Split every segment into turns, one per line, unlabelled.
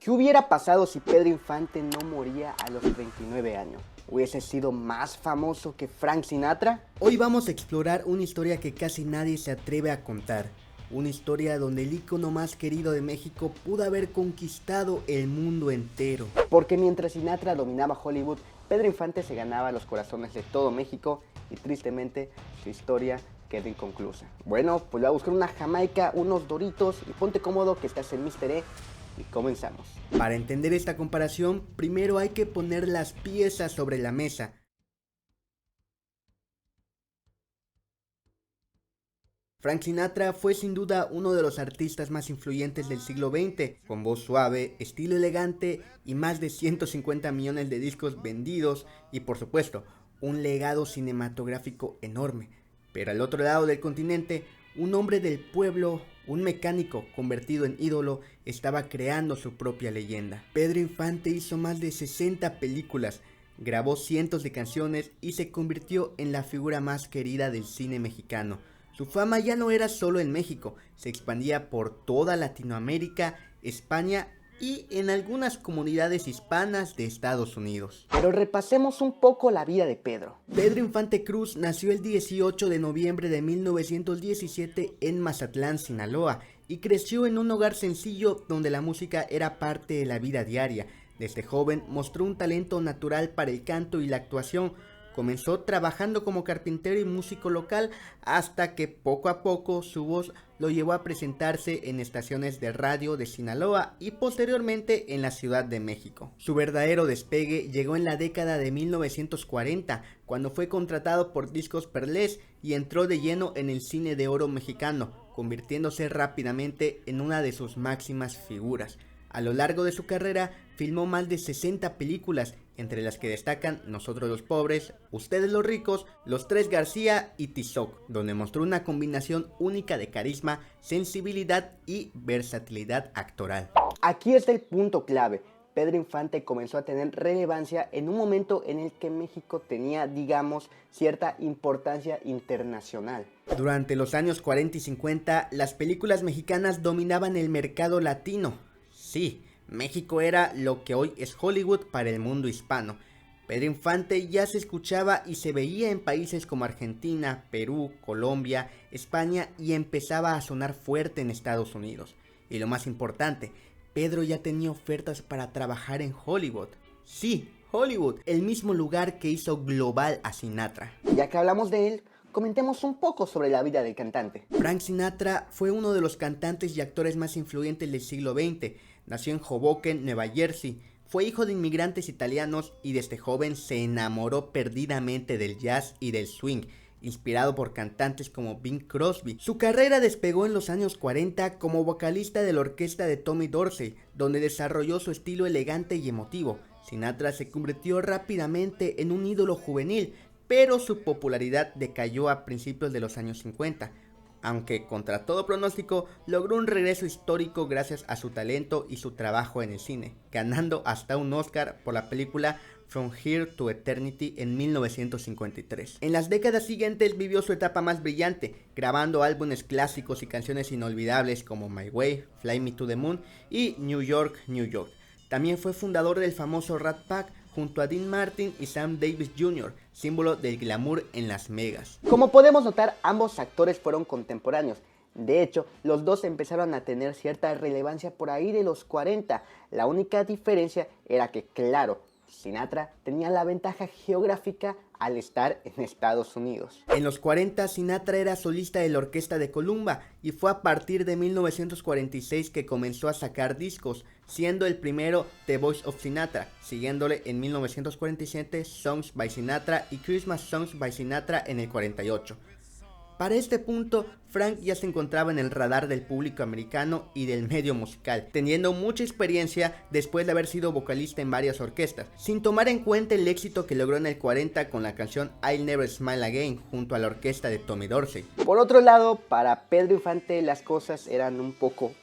¿Qué hubiera pasado si Pedro Infante no moría a los 39 años? ¿Hubiese sido más famoso que Frank Sinatra?
Hoy vamos a explorar una historia que casi nadie se atreve a contar. Una historia donde el ícono más querido de México pudo haber conquistado el mundo entero.
Porque mientras Sinatra dominaba Hollywood, Pedro Infante se ganaba los corazones de todo México y tristemente su historia quedó inconclusa. Bueno, pues voy a buscar una jamaica, unos doritos y ponte cómodo que estás en Mr. E y comenzamos.
Para entender esta comparación, primero hay que poner las piezas sobre la mesa. Frank Sinatra fue sin duda uno de los artistas más influyentes del siglo XX, con voz suave, estilo elegante y más de 150 millones de discos vendidos y por supuesto, un legado cinematográfico enorme. Pero al otro lado del continente, un hombre del pueblo, un mecánico convertido en ídolo, estaba creando su propia leyenda. Pedro Infante hizo más de 60 películas, grabó cientos de canciones y se convirtió en la figura más querida del cine mexicano. Su fama ya no era solo en México, se expandía por toda Latinoamérica, España y en algunas comunidades hispanas de Estados Unidos.
Pero repasemos un poco la vida de Pedro.
Pedro Infante Cruz nació el 18 de noviembre de 1917 en Mazatlán, Sinaloa, y creció en un hogar sencillo donde la música era parte de la vida diaria. Desde joven mostró un talento natural para el canto y la actuación. Comenzó trabajando como carpintero y músico local hasta que poco a poco su voz lo llevó a presentarse en estaciones de radio de Sinaloa y posteriormente en la Ciudad de México. Su verdadero despegue llegó en la década de 1940, cuando fue contratado por Discos Perlés y entró de lleno en el cine de oro mexicano, convirtiéndose rápidamente en una de sus máximas figuras. A lo largo de su carrera, filmó más de 60 películas, entre las que destacan Nosotros los Pobres, Ustedes los Ricos, Los Tres García y Tizoc, donde mostró una combinación única de carisma, sensibilidad y versatilidad actoral.
Aquí está el punto clave. Pedro Infante comenzó a tener relevancia en un momento en el que México tenía, digamos, cierta importancia internacional.
Durante los años 40 y 50, las películas mexicanas dominaban el mercado latino. Sí, México era lo que hoy es Hollywood para el mundo hispano. Pedro Infante ya se escuchaba y se veía en países como Argentina, Perú, Colombia, España y empezaba a sonar fuerte en Estados Unidos. Y lo más importante, Pedro ya tenía ofertas para trabajar en Hollywood. Sí, Hollywood, el mismo lugar que hizo global a Sinatra.
Ya que hablamos de él, comentemos un poco sobre la vida del cantante.
Frank Sinatra fue uno de los cantantes y actores más influyentes del siglo XX. Nació en Hoboken, Nueva Jersey. Fue hijo de inmigrantes italianos y desde joven se enamoró perdidamente del jazz y del swing, inspirado por cantantes como Bing Crosby. Su carrera despegó en los años 40 como vocalista de la orquesta de Tommy Dorsey, donde desarrolló su estilo elegante y emotivo. Sinatra se convirtió rápidamente en un ídolo juvenil, pero su popularidad decayó a principios de los años 50. Aunque contra todo pronóstico, logró un regreso histórico gracias a su talento y su trabajo en el cine, ganando hasta un Oscar por la película From Here to Eternity en 1953. En las décadas siguientes vivió su etapa más brillante, grabando álbumes clásicos y canciones inolvidables como My Way, Fly Me to the Moon y New York, New York. También fue fundador del famoso Rat Pack junto a Dean Martin y Sam Davis Jr., símbolo del glamour en las megas.
Como podemos notar, ambos actores fueron contemporáneos. De hecho, los dos empezaron a tener cierta relevancia por ahí de los 40. La única diferencia era que, claro, Sinatra tenía la ventaja geográfica al estar en Estados Unidos.
En los 40, Sinatra era solista de la Orquesta de Columba y fue a partir de 1946 que comenzó a sacar discos, siendo el primero The Voice of Sinatra, siguiéndole en 1947 Songs by Sinatra y Christmas Songs by Sinatra en el 48. Para este punto, Frank ya se encontraba en el radar del público americano y del medio musical, teniendo mucha experiencia después de haber sido vocalista en varias orquestas, sin tomar en cuenta el éxito que logró en el 40 con la canción I'll Never Smile Again junto a la orquesta de Tommy Dorsey.
Por otro lado, para Pedro Infante las cosas eran un poco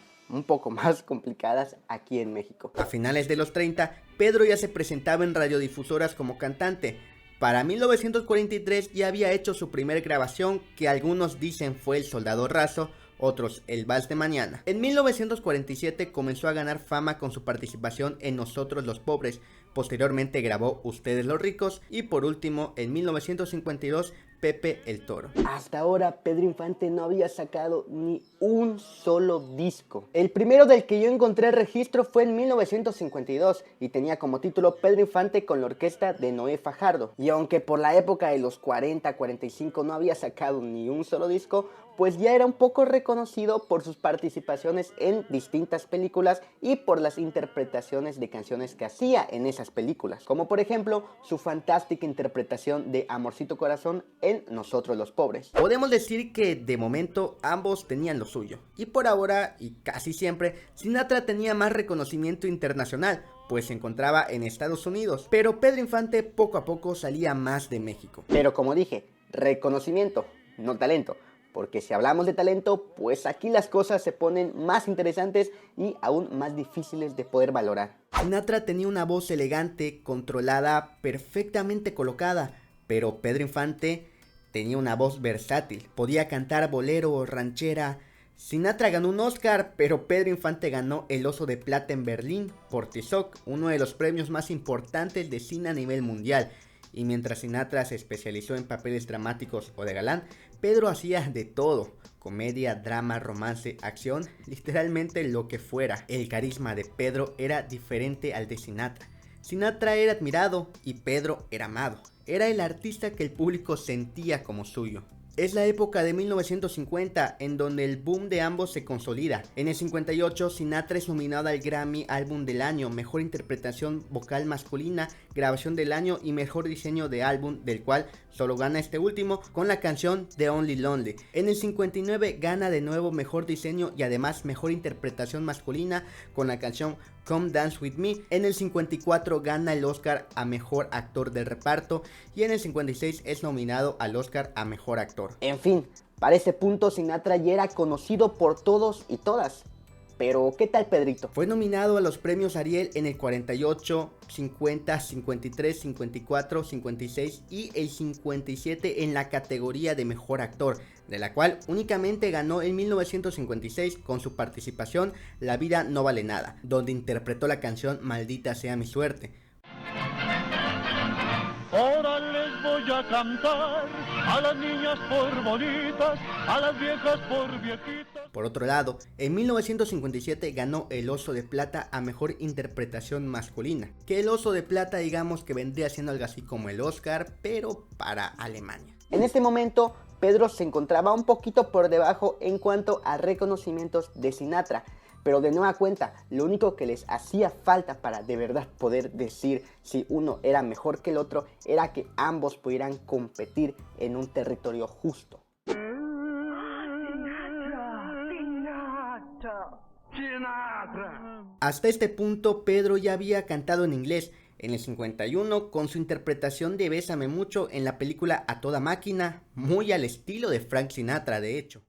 más complicadas aquí en México.
A finales de los 30, Pedro ya se presentaba en radiodifusoras como cantante. Para 1943 ya había hecho su primera grabación, que algunos dicen fue El Soldado Raso, otros El Vals de Mañana. En 1947 comenzó a ganar fama con su participación en Nosotros los Pobres, posteriormente grabó Ustedes los Ricos y por último en 1952 Pepe el Toro.
Hasta ahora Pedro Infante no había sacado ni un solo disco. El primero del que yo encontré registro fue en 1952 y tenía como título Pedro Infante con la orquesta de Noé Fajardo. Y aunque por la época de los 40-45 no había sacado ni un solo disco, pues ya era un poco reconocido por sus participaciones en distintas películas y por las interpretaciones de canciones que hacía en esas películas, como por ejemplo su fantástica interpretación de Amorcito Corazón en Nosotros los Pobres.
Podemos decir que de momento ambos tenían lo suyo, y por ahora y casi siempre Sinatra tenía más reconocimiento internacional, pues se encontraba en Estados Unidos, pero Pedro Infante poco a poco salía más de México.
Pero como dije, reconocimiento, no talento. Porque si hablamos de talento, pues aquí las cosas se ponen más interesantes y aún más difíciles de poder valorar.
Sinatra tenía una voz elegante, controlada, perfectamente colocada, pero Pedro Infante tenía una voz versátil, podía cantar bolero o ranchera. Sinatra ganó un Oscar, pero Pedro Infante ganó el Oso de Plata en Berlín por Tizoc, uno de los premios más importantes de cine a nivel mundial. Y mientras Sinatra se especializó en papeles dramáticos o de galán, Pedro hacía de todo: comedia, drama, romance, acción, literalmente lo que fuera. El carisma de Pedro era diferente al de Sinatra. Sinatra era admirado y Pedro era amado. Era el artista que el público sentía como suyo. Es la época de 1950 en donde el boom de ambos se consolida. En el 58 Sinatra es nominado al Grammy Álbum del Año, Mejor Interpretación Vocal Masculina, Grabación del Año y Mejor Diseño de Álbum, del cual solo gana este último con la canción The Only Lonely. En el 59 gana de nuevo Mejor Diseño y además Mejor Interpretación Masculina con la canción Come Dance With Me. En el 54 gana el Oscar a Mejor Actor de Reparto y en el 56 es nominado al Oscar a Mejor Actor.
En fin, para ese punto Sinatra ya era conocido por todos y todas. Pero, ¿qué tal Pedrito?
Fue nominado a los premios Ariel en el 48, 50, 53, 54, 56 y el 57 en la categoría de Mejor Actor, de la cual únicamente ganó en 1956 con su participación La Vida No Vale Nada, donde interpretó la canción Maldita Sea Mi Suerte.
Ahora les voy a cantar a las niñas por bonitas, a las viejas por viejitas.
Por otro lado, en 1957 ganó el Oso de Plata a Mejor Interpretación Masculina, que el Oso de Plata digamos que vendría siendo algo así como el Oscar, pero para Alemania.
En este momento, Pedro se encontraba un poquito por debajo en cuanto a reconocimientos de Sinatra. Pero de nueva cuenta, lo único que les hacía falta para de verdad poder decir si uno era mejor que el otro era que ambos pudieran competir en un territorio justo.
Hasta este punto, Pedro ya había cantado en inglés en el 51 con su interpretación de Bésame Mucho en la película A Toda Máquina, muy al estilo de Frank Sinatra de hecho.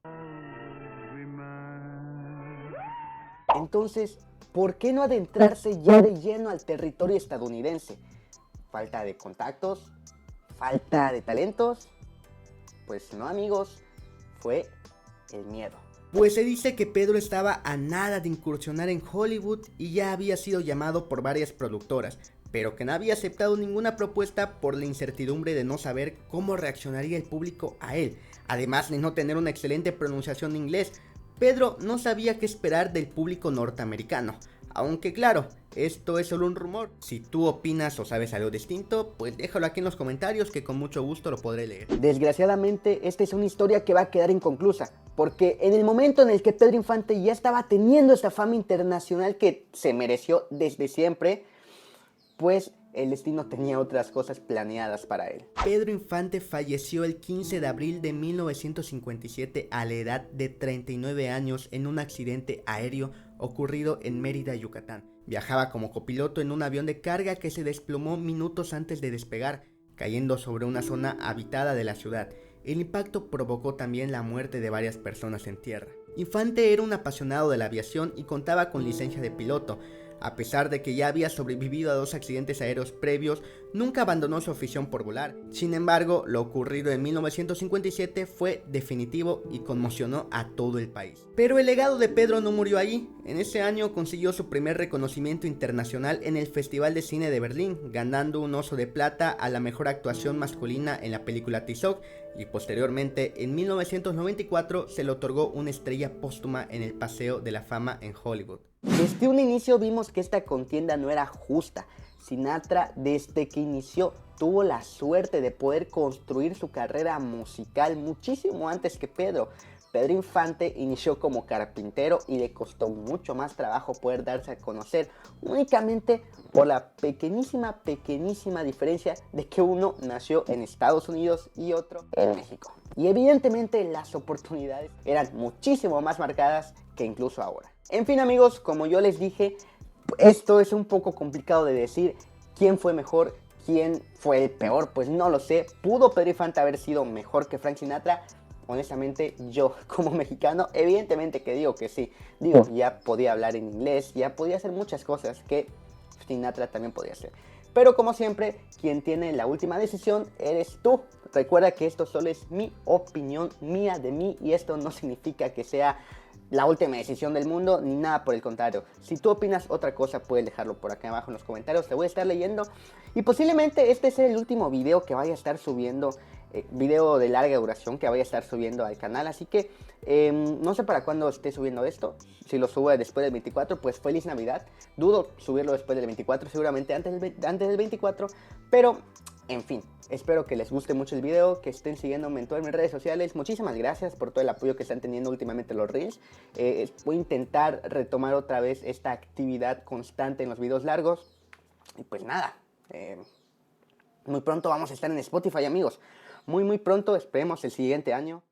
Entonces, ¿por qué no adentrarse ya de lleno al territorio estadounidense? ¿Falta de contactos? ¿Falta de talentos? Pues no, amigos, fue el miedo.
Pues se dice que Pedro estaba a nada de incursionar en Hollywood y ya había sido llamado por varias productoras, pero que no había aceptado ninguna propuesta por la incertidumbre de no saber cómo reaccionaría el público a él, además de no tener una excelente pronunciación de inglés. Pedro no sabía qué esperar del público norteamericano, aunque claro, esto es solo un rumor. Si tú opinas o sabes algo distinto, pues déjalo aquí en los comentarios que con mucho gusto lo podré leer.
Desgraciadamente, esta es una historia que va a quedar inconclusa, porque en el momento en el que Pedro Infante ya estaba teniendo esta fama internacional que se mereció desde siempre, pues el destino tenía otras cosas planeadas para él.
Pedro Infante falleció el 15 de abril de 1957 a la edad de 39 años en un accidente aéreo ocurrido en Mérida, Yucatán. Viajaba como copiloto en un avión de carga que se desplomó minutos antes de despegar, cayendo sobre una zona habitada de la ciudad. El impacto provocó también la muerte de varias personas en tierra. Infante era un apasionado de la aviación y contaba con licencia de piloto. A pesar de que ya había sobrevivido a 2 accidentes aéreos previos, nunca abandonó su afición por volar. Sin embargo, lo ocurrido en 1957 fue definitivo y conmocionó a todo el país. Pero el legado de Pedro no murió allí. En ese año consiguió su primer reconocimiento internacional en el Festival de Cine de Berlín, ganando un Oso de Plata a la mejor actuación masculina en la película Tizoc, y posteriormente en 1994 se le otorgó una estrella póstuma en el Paseo de la Fama en Hollywood.
Desde un inicio vimos que esta contienda no era justa. Sinatra, desde que inició, tuvo la suerte de poder construir su carrera musical muchísimo antes que Pedro. Pedro Infante inició como carpintero y le costó mucho más trabajo poder darse a conocer, únicamente por la pequeñísima diferencia de que uno nació en Estados Unidos y otro en México. Y evidentemente las oportunidades eran muchísimo más marcadas que incluso ahora. En fin, amigos, como yo les dije, esto es un poco complicado de decir quién fue mejor, quién fue el peor, pues no lo sé. ¿Pudo Pedro Infante haber sido mejor que Frank Sinatra? Honestamente, yo como mexicano, evidentemente que digo que sí. Digo, ya podía hablar en inglés, ya podía hacer muchas cosas que Sinatra también podía hacer. Pero como siempre, quien tiene la última decisión eres tú. Recuerda que esto solo es mi opinión, mía de mí, y esto no significa que sea la última decisión del mundo, ni nada por el contrario. Si tú opinas otra cosa, puedes dejarlo por acá abajo en los comentarios, te voy a estar leyendo. Y posiblemente este sea el último video que vaya a estar subiendo, video de larga duración que vaya a estar subiendo al canal. Así que no sé para cuándo esté subiendo esto. Si lo subo después del 24, pues feliz Navidad. Dudo subirlo después del 24, seguramente antes del 24, pero en fin. Espero que les guste mucho el video, que estén siguiéndome en todas mis redes sociales. Muchísimas gracias por todo el apoyo que están teniendo últimamente los Reels. Voy a intentar retomar otra vez esta actividad constante en los videos largos. Y pues nada, muy pronto vamos a estar en Spotify, amigos. Muy pronto, esperemos el siguiente año.